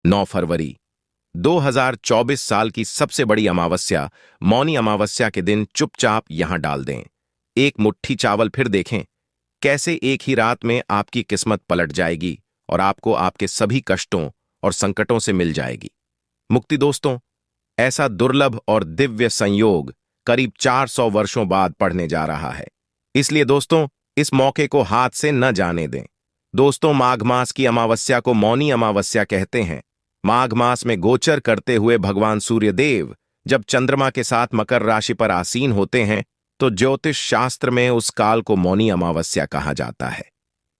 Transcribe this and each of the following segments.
9 फरवरी 2024 साल की सबसे बड़ी अमावस्या मौनी अमावस्या के दिन चुपचाप यहां डाल दें। एक मुट्ठी चावल फिर देखें कैसे एक ही रात में आपकी किस्मत पलट जाएगी और आपको आपके सभी कष्टों और संकटों से मिल जाएगी मुक्ति। दोस्तों, ऐसा दुर्लभ और दिव्य संयोग करीब 400 वर्षों बाद पड़ने जा रहा है। इसलिए दोस्तों, इस मौके को हाथ से न जाने दें। दोस्तों, माघ मास की अमावस्या को मौनी अमावस्या कहते हैं। माघ मास में गोचर करते हुए भगवान सूर्यदेव जब चंद्रमा के साथ मकर राशि पर आसीन होते हैं तो ज्योतिष शास्त्र में उस काल को मौनी अमावस्या कहा जाता है।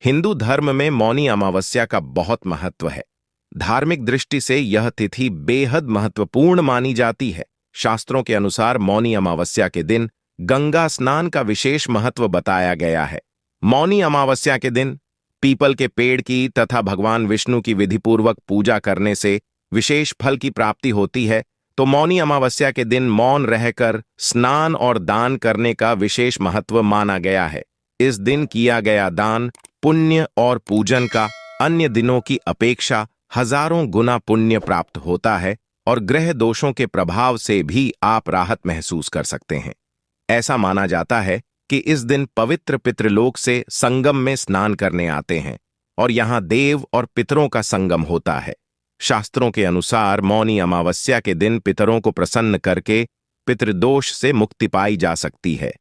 हिंदू धर्म में मौनी अमावस्या का बहुत महत्व है। धार्मिक दृष्टि से यह तिथि बेहद महत्वपूर्ण मानी जाती है। शास्त्रों के अनुसार मौनी अमावस्या के दिन गंगा स्नान का विशेष महत्व बताया गया है। मौनी अमावस्या के दिन पीपल के पेड़ की तथा भगवान विष्णु की विधिपूर्वक पूजा करने से विशेष फल की प्राप्ति होती है। तो मौनी अमावस्या के दिन मौन रहकर स्नान और दान करने का विशेष महत्व माना गया है। इस दिन किया गया दान पुण्य और पूजन का अन्य दिनों की अपेक्षा हजारों गुना पुण्य प्राप्त होता है और ग्रह दोषों के प्रभाव से भी आप राहत महसूस कर सकते हैं। ऐसा माना जाता है कि इस दिन पवित्र पितृलोक से संगम में स्नान करने आते हैं और यहाँ देव और पितरों का संगम होता है। शास्त्रों के अनुसार मौनी अमावस्या के दिन पितरों को प्रसन्न करके पितृदोष से मुक्ति पाई जा सकती है।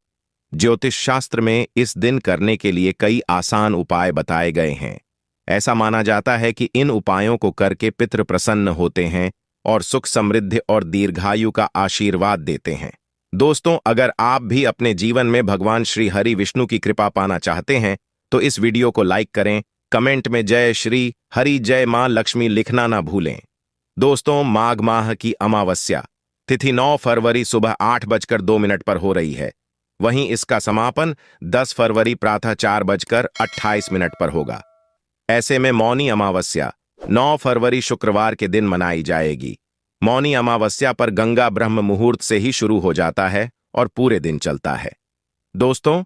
ज्योतिष शास्त्र में इस दिन करने के लिए कई आसान उपाय बताए गए हैं। ऐसा माना जाता है कि इन उपायों को करके पितृ प्रसन्न होते हैं और सुख समृद्धि और दीर्घायु का आशीर्वाद देते हैं। दोस्तों, अगर आप भी अपने जीवन में भगवान श्री हरि विष्णु की कृपा पाना चाहते हैं तो इस वीडियो को लाइक करें, कमेंट में जय श्री हरि जय मां लक्ष्मी लिखना ना भूलें। दोस्तों, माघ माह की अमावस्या तिथि 9 फरवरी सुबह 8:02 पर हो रही है। वहीं इसका समापन 10 फरवरी प्रातः 4:28 पर होगा। ऐसे में मौनी अमावस्या 9 फरवरी शुक्रवार के दिन मनाई जाएगी। मौनी अमावस्या पर गंगा ब्रह्म मुहूर्त से ही शुरू हो जाता है और पूरे दिन चलता है। दोस्तों,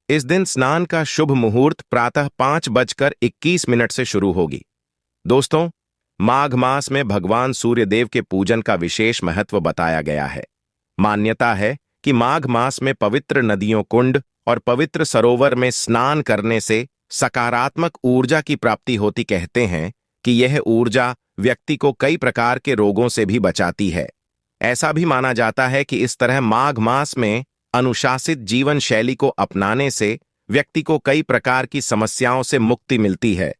इस दिन स्नान का शुभ मुहूर्त प्रातः 5:21 से शुरू होगी। दोस्तों, माघ मास में भगवान सूर्यदेव के पूजन का विशेष महत्व बताया गया है। मान्यता है कि माघ मास में पवित्र नदियों, कुंड और पवित्र सरोवर में स्नान करने से सकारात्मक ऊर्जा की प्राप्ति होती। कहते हैं कि यह ऊर्जा व्यक्ति को कई प्रकार के रोगों से भी बचाती है। ऐसा भी माना जाता है कि इस तरह माघ मास में अनुशासित जीवन शैली को अपनाने से व्यक्ति को कई प्रकार की समस्याओं से मुक्ति मिलती है।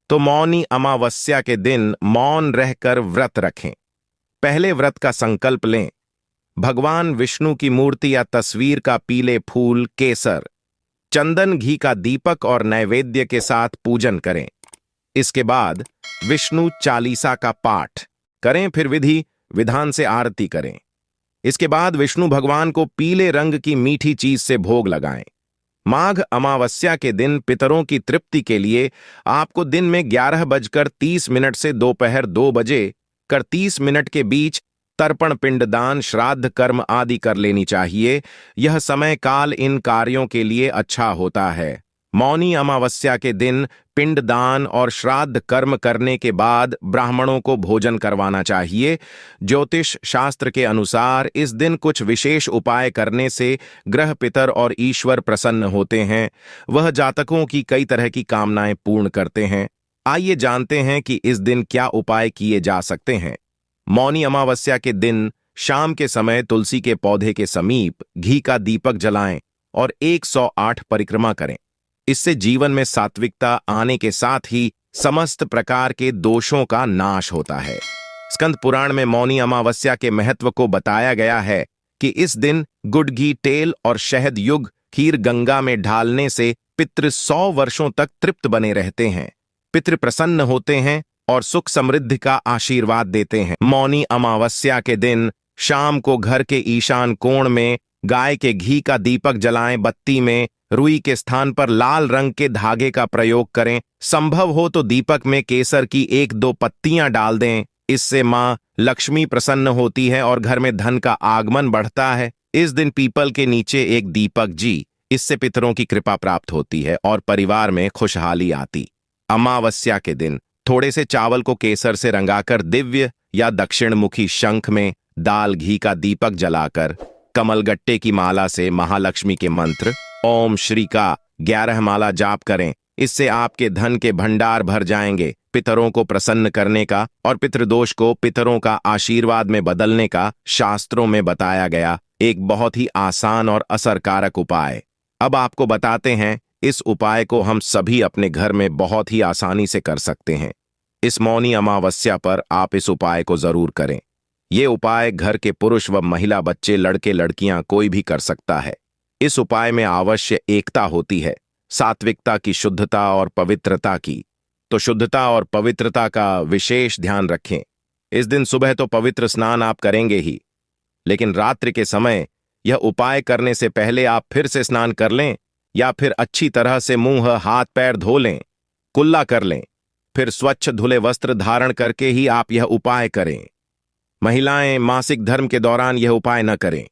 तो मौनी अमावस्या के दिन मौन रहकर व्रत रखें। पहले व्रत का संकल्प लें। भगवान विष्णु की मूर्ति या तस्वीर का पीले फूल, केसर, चंदन, घी का दीपक और नैवेद्य के साथ पूजन करें। इसके बाद विष्णु चालीसा का पाठ करें, फिर विधि विधान से आरती करें। इसके बाद विष्णु भगवान को पीले रंग की मीठी चीज से भोग लगाएं। माघ अमावस्या के दिन पितरों की तृप्ति के लिए आपको दिन में 11:30 से दोपहर 2:30 के बीच तर्पण, पिंडदान, श्राद्ध कर्म आदि कर लेनी चाहिए। यह समय काल इन कार्यों के लिए अच्छा होता है। मौनी अमावस्या के दिन पिंडदान और श्राद्ध कर्म करने के बाद ब्राह्मणों को भोजन करवाना चाहिए। ज्योतिष शास्त्र के अनुसार इस दिन कुछ विशेष उपाय करने से ग्रह, पितर और ईश्वर प्रसन्न होते हैं। वह जातकों की कई तरह की कामनाएं पूर्ण करते हैं। आइए जानते हैं कि इस दिन क्या उपाय किए जा सकते हैं। मौनी अमावस्या के दिन शाम के समय तुलसी के पौधे के समीप घी का दीपक जलाएं और 108 परिक्रमा करें। इससे जीवन में सात्विकता आने के साथ ही समस्त प्रकार के दोषों का नाश होता है। स्कंद पुराण में मौनी अमावस्या के महत्व को बताया गया है कि इस दिन गुड़, घी, तेल और शहद युग खीर गंगा में ढालने से पितृ 100 वर्षों तक तृप्त बने रहते हैं, पितृ प्रसन्न होते हैं और सुख समृद्धि का आशीर्वाद देते हैं। मौनी अमावस्या के दिन शाम को घर के ईशान कोण में गाय के घी का दीपक जलाएं। बत्ती में रुई के स्थान पर लाल रंग के धागे का प्रयोग करें। संभव हो तो दीपक में केसर की 1-2 पत्तियां डाल दें। इससे मां लक्ष्मी प्रसन्न होती है और घर में धन का आगमन बढ़ता है। इस दिन पीपल के नीचे एक दीपक जी, इससे पितरों की कृपा प्राप्त होती है और परिवार में खुशहाली आती। अमावस्या के दिन थोड़े से चावल को केसर से रंगाकर दिव्य या दक्षिणमुखी शंख में दाल घी का दीपक जलाकर कमलगट्टे की माला से महालक्ष्मी के मंत्र ओम श्री का 11 माला जाप करें। इससे आपके धन के भंडार भर जाएंगे। पितरों को प्रसन्न करने का और पितृदोष को पितरों का आशीर्वाद में बदलने का शास्त्रों में बताया गया एक बहुत ही आसान और असरकारक उपाय। अब आपको बताते हैं इस उपाय को हम सभी अपने घर में बहुत ही आसानी से कर सकते हैं। इस मौनी अमावस्या पर आप इस उपाय को जरूर करें। ये उपाय घर के पुरुष व महिला, बच्चे, लड़के लड़कियां कोई भी कर सकता है। इस उपाय में अवश्य एकता होती है, सात्विकता की, शुद्धता और पवित्रता की। तो शुद्धता और पवित्रता का विशेष ध्यान रखें। इस दिन सुबह तो पवित्र स्नान आप करेंगे ही, लेकिन रात्रि के समय यह उपाय करने से पहले आप फिर से स्नान कर लें या फिर अच्छी तरह से मुंह हाथ पैर धो लें, कुल्ला कर लें, फिर स्वच्छ धुले वस्त्र धारण करके ही आप यह उपाय करें। महिलाएं मासिक धर्म के दौरान यह उपाय न करें।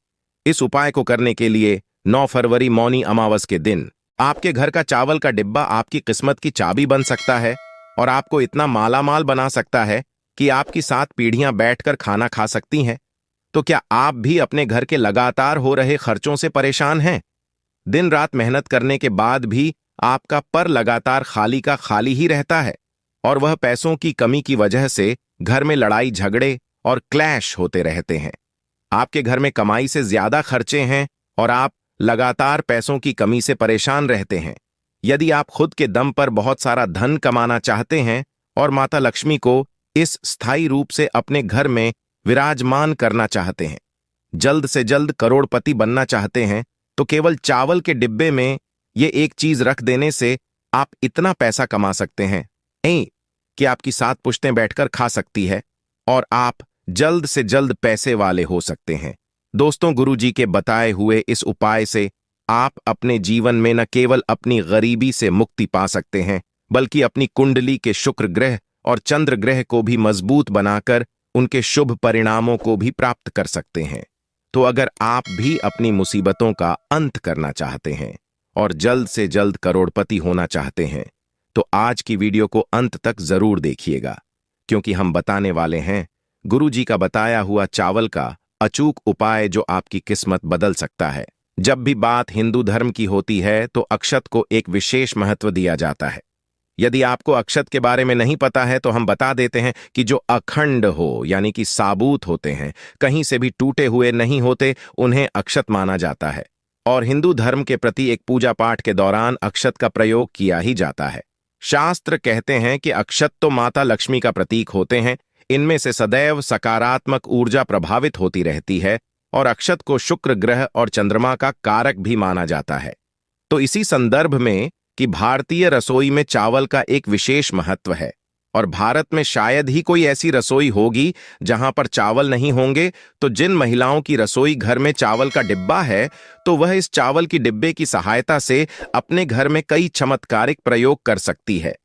इस उपाय को करने के लिए 9 फरवरी मौनी अमावस के दिन आपके घर का चावल का डिब्बा आपकी किस्मत की चाबी बन सकता है और आपको इतना मालामाल बना सकता है कि आपकी 7 पीढ़ियां बैठकर खाना खा सकती हैं। तो क्या आप भी अपने घर के लगातार हो रहे खर्चों से परेशान हैं? दिन रात मेहनत करने के बाद भी आपका पर लगातार खाली का खाली ही रहता है और वह पैसों की कमी की वजह से घर में लड़ाई झगड़े और क्लैश होते रहते हैं। आपके घर में कमाई से ज्यादा खर्चे हैं और आप लगातार पैसों की कमी से परेशान रहते हैं। यदि आप खुद के दम पर बहुत सारा धन कमाना चाहते हैं और माता लक्ष्मी को इस स्थायी रूप से अपने घर में विराजमान करना चाहते हैं, जल्द से जल्द करोड़पति बनना चाहते हैं, तो केवल चावल के डिब्बे में ये एक चीज रख देने से आप इतना पैसा कमा सकते हैं कि आपकी 7 पुश्तें बैठकर खा सकती है और आप जल्द से जल्द पैसे वाले हो सकते हैं। दोस्तों, गुरुजी के बताए हुए इस उपाय से आप अपने जीवन में न केवल अपनी गरीबी से मुक्ति पा सकते हैं, बल्कि अपनी कुंडली के शुक्र ग्रह और चंद्र ग्रह को भी मजबूत बनाकर उनके शुभ परिणामों को भी प्राप्त कर सकते हैं। तो अगर आप भी अपनी मुसीबतों का अंत करना चाहते हैं और जल्द से जल्द करोड़पति होना चाहते हैं, तो आज की वीडियो को अंत तक जरूर देखिएगा, क्योंकि हम बताने वाले हैं गुरुजी का बताया हुआ चावल का अचूक उपाय जो आपकी किस्मत बदल सकता है। जब भी बात हिंदू धर्म की होती है तो अक्षत को एक विशेष महत्व दिया जाता है। यदि आपको अक्षत के बारे में नहीं पता है तो हम बता देते हैं कि जो अखंड हो, यानी कि साबूत होते हैं, कहीं से भी टूटे हुए नहीं होते, उन्हें अक्षत माना जाता है और हिंदू धर्म के प्रति एक पूजा पाठ के दौरान अक्षत का प्रयोग किया ही जाता है। शास्त्र कहते हैं कि अक्षत तो माता लक्ष्मी का प्रतीक होते हैं। इनमें से सदैव सकारात्मक ऊर्जा प्रभावित होती रहती है और अक्षत को शुक्र ग्रह और चंद्रमा का कारक भी माना जाता है। तो इसी संदर्भ में कि भारतीय रसोई में चावल का एक विशेष महत्व है और भारत में शायद ही कोई ऐसी रसोई होगी जहां पर चावल नहीं होंगे। तो जिन महिलाओं की रसोई घर में चावल का डिब्बा है, तो वह इस चावल की डिब्बे की सहायता से अपने घर में कई चमत्कारिक प्रयोग कर सकती है।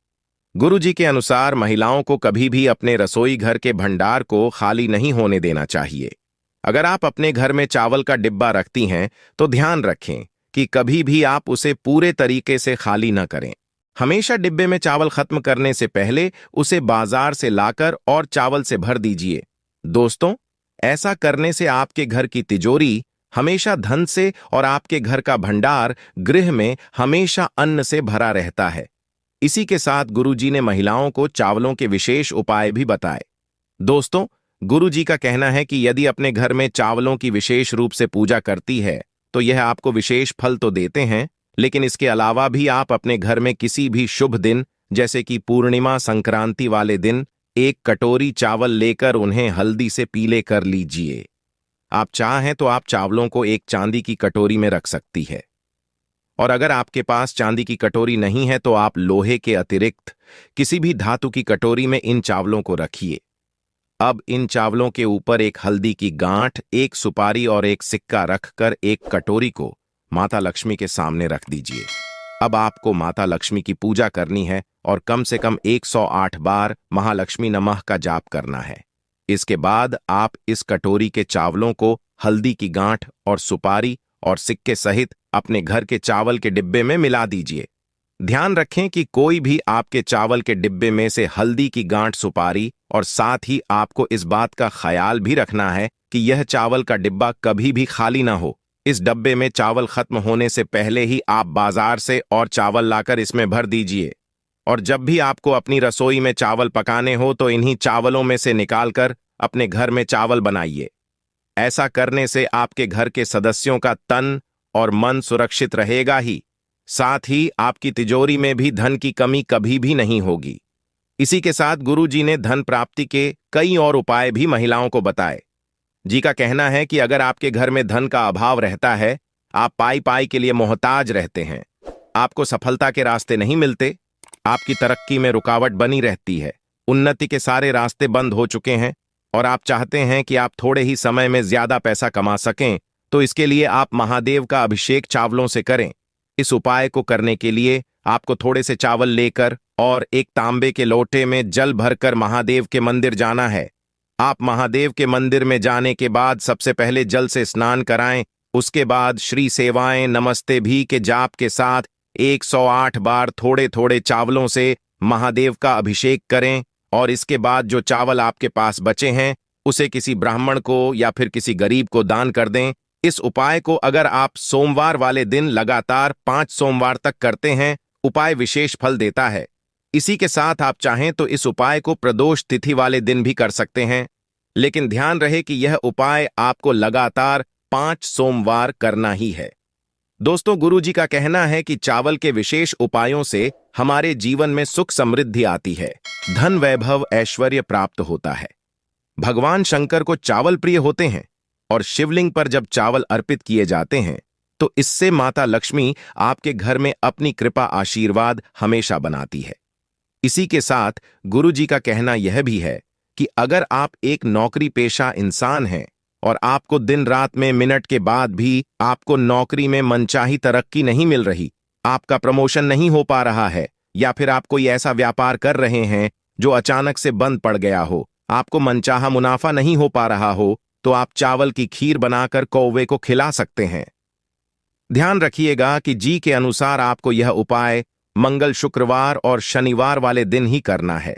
गुरुजी के अनुसार महिलाओं को कभी भी अपने रसोई घर के भंडार को खाली नहीं होने देना चाहिए। अगर आप अपने घर में चावल का डिब्बा रखती हैं तो ध्यान रखें कि कभी भी आप उसे पूरे तरीके से खाली न करें। हमेशा डिब्बे में चावल खत्म करने से पहले उसे बाजार से लाकर और चावल से भर दीजिए। दोस्तों, ऐसा करने से आपके घर की तिजोरी हमेशा धन से और आपके घर का भंडार गृह में हमेशा अन्न से भरा रहता है। इसी के साथ गुरुजी ने महिलाओं को चावलों के विशेष उपाय भी बताए। दोस्तों, गुरुजी का कहना है कि यदि अपने घर में चावलों की विशेष रूप से पूजा करती है तो यह आपको विशेष फल तो देते हैं, लेकिन इसके अलावा भी आप अपने घर में किसी भी शुभ दिन, जैसे कि पूर्णिमा, संक्रांति वाले दिन, 1 कटोरी चावल लेकर उन्हें हल्दी से पीले कर लीजिए। आप चाहें तो आप चावलों को एक चांदी की कटोरी में रख सकती है, और अगर आपके पास चांदी की कटोरी नहीं है तो आप लोहे के अतिरिक्त किसी भी धातु की कटोरी में इन चावलों को रखिए। अब इन चावलों के ऊपर एक हल्दी की गांठ, 1 सुपारी और 1 सिक्का रखकर एक कटोरी को माता लक्ष्मी के सामने रख दीजिए। अब आपको माता लक्ष्मी की पूजा करनी है और कम से कम 108 बार महालक्ष्मी नमः का जाप करना है। इसके बाद आप इस कटोरी के चावलों को हल्दी की गांठ और सुपारी और सिक्के सहित अपने घर के चावल के डिब्बे में मिला दीजिए। ध्यान रखें कि कोई भी आपके चावल के डिब्बे में से हल्दी की गांठ सुपारी, और साथ ही आपको इस बात का ख्याल भी रखना है कि यह चावल का डिब्बा कभी भी खाली ना हो। इस डब्बे में चावल खत्म होने से पहले ही आप बाजार से और चावल लाकर इसमें भर दीजिए। और जब भी आपको अपनी रसोई में चावल पकाने हो तो इन्हीं चावलों में से निकालकर अपने घर में चावल बनाइए। ऐसा करने से आपके घर के सदस्यों का तन और मन सुरक्षित रहेगा ही, साथ ही आपकी तिजोरी में भी धन की कमी कभी भी नहीं होगी। इसी के साथ गुरुजी ने धन प्राप्ति के कई और उपाय भी महिलाओं को बताए। जी का कहना है कि अगर आपके घर में धन का अभाव रहता है, आप पाई पाई के लिए मोहताज रहते हैं, आपको सफलता के रास्ते नहीं मिलते, आपकी तरक्की में रुकावट बनी रहती है, उन्नति के सारे रास्ते बंद हो चुके हैं और आप चाहते हैं कि आप थोड़े ही समय में ज्यादा पैसा कमा सकें, तो इसके लिए आप महादेव का अभिषेक चावलों से करें। इस उपाय को करने के लिए आपको थोड़े से चावल लेकर और एक तांबे के लोटे में जल भरकर महादेव के मंदिर जाना है। आप महादेव के मंदिर में जाने के बाद सबसे पहले जल से स्नान कराएं, उसके बाद श्री सेवाएं नमस्ते भी के जाप के साथ 108 बार थोड़े थोड़े चावलों से महादेव का अभिषेक करें और इसके बाद जो चावल आपके पास बचे हैं उसे किसी ब्राह्मण को या फिर किसी गरीब को दान कर दें। इस उपाय को अगर आप सोमवार वाले दिन लगातार 5 सोमवार तक करते हैं, उपाय विशेष फल देता है। इसी के साथ आप चाहें तो इस उपाय को प्रदोष तिथि वाले दिन भी कर सकते हैं, लेकिन ध्यान रहे कि यह उपाय आपको लगातार 5 सोमवार करना ही है। दोस्तों, गुरुजी का कहना है कि चावल के विशेष उपायों से हमारे जीवन में सुख समृद्धि आती है, धन वैभव ऐश्वर्य प्राप्त होता है। भगवान शंकर को चावल प्रिय होते हैं और शिवलिंग पर जब चावल अर्पित किए जाते हैं तो इससे माता लक्ष्मी आपके घर में अपनी कृपा आशीर्वाद हमेशा बनाती है। इसी के साथ गुरुजी का कहना यह भी है कि अगर आप एक नौकरी पेशा इंसान हैं और आपको दिन रात में मिनट के बाद भी आपको नौकरी में मनचाही तरक्की नहीं मिल रही, आपका प्रमोशन नहीं हो पा रहा है, या फिर आप कोई ऐसा व्यापार कर रहे हैं जो अचानक से बंद पड़ गया हो, आपको मनचाहा मुनाफा नहीं हो पा रहा हो, तो आप चावल की खीर बनाकर कौवे को खिला सकते हैं। ध्यान रखिएगा कि जी के अनुसार आपको यह उपाय मंगल, शुक्रवार और शनिवार वाले दिन ही करना है।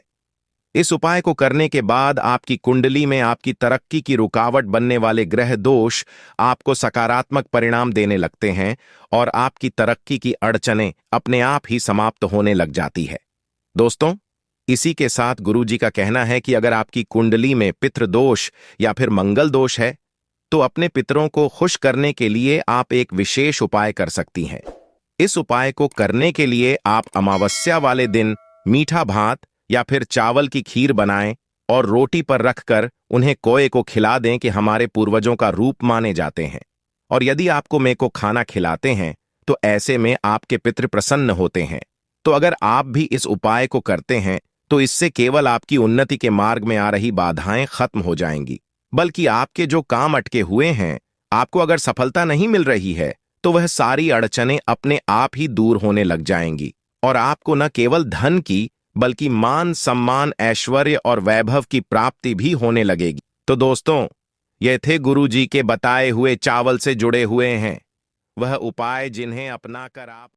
इस उपाय को करने के बाद आपकी कुंडली में आपकी तरक्की की रुकावट बनने वाले ग्रह दोष आपको सकारात्मक परिणाम देने लगते हैं और आपकी तरक्की की अड़चनें अपने आप ही समाप्त होने लग जाती है। दोस्तों, इसी के साथ गुरुजी का कहना है कि अगर आपकी कुंडली में पितृदोष या फिर मंगल दोष है तो अपने पितरों को खुश करने के लिए आप एक विशेष उपाय कर सकती हैं। इस उपाय को करने के लिए आप अमावस्या वाले दिन मीठा भात या फिर चावल की खीर बनाएं और रोटी पर रखकर उन्हें कोए को खिला दें कि हमारे पूर्वजों का रूप माने जाते हैं, और यदि आपको मेरे को खाना खिलाते हैं तो ऐसे में आपके पितृ प्रसन्न होते हैं। तो अगर आप भी इस उपाय को करते हैं तो इससे केवल आपकी उन्नति के मार्ग में आ रही बाधाएं खत्म हो जाएंगी, बल्कि आपके जो काम अटके हुए हैं, आपको अगर सफलता नहीं मिल रही है तो वह सारी अड़चनें अपने आप ही दूर होने लग जाएंगी और आपको न केवल धन की बल्कि मान, सम्मान, ऐश्वर्य और वैभव की प्राप्ति भी होने लगेगी। तो दोस्तों, ये थे गुरुजी के बताए हुए चावल से जुड़े हुए हैं वह उपाय जिन्हें अपनाकर आप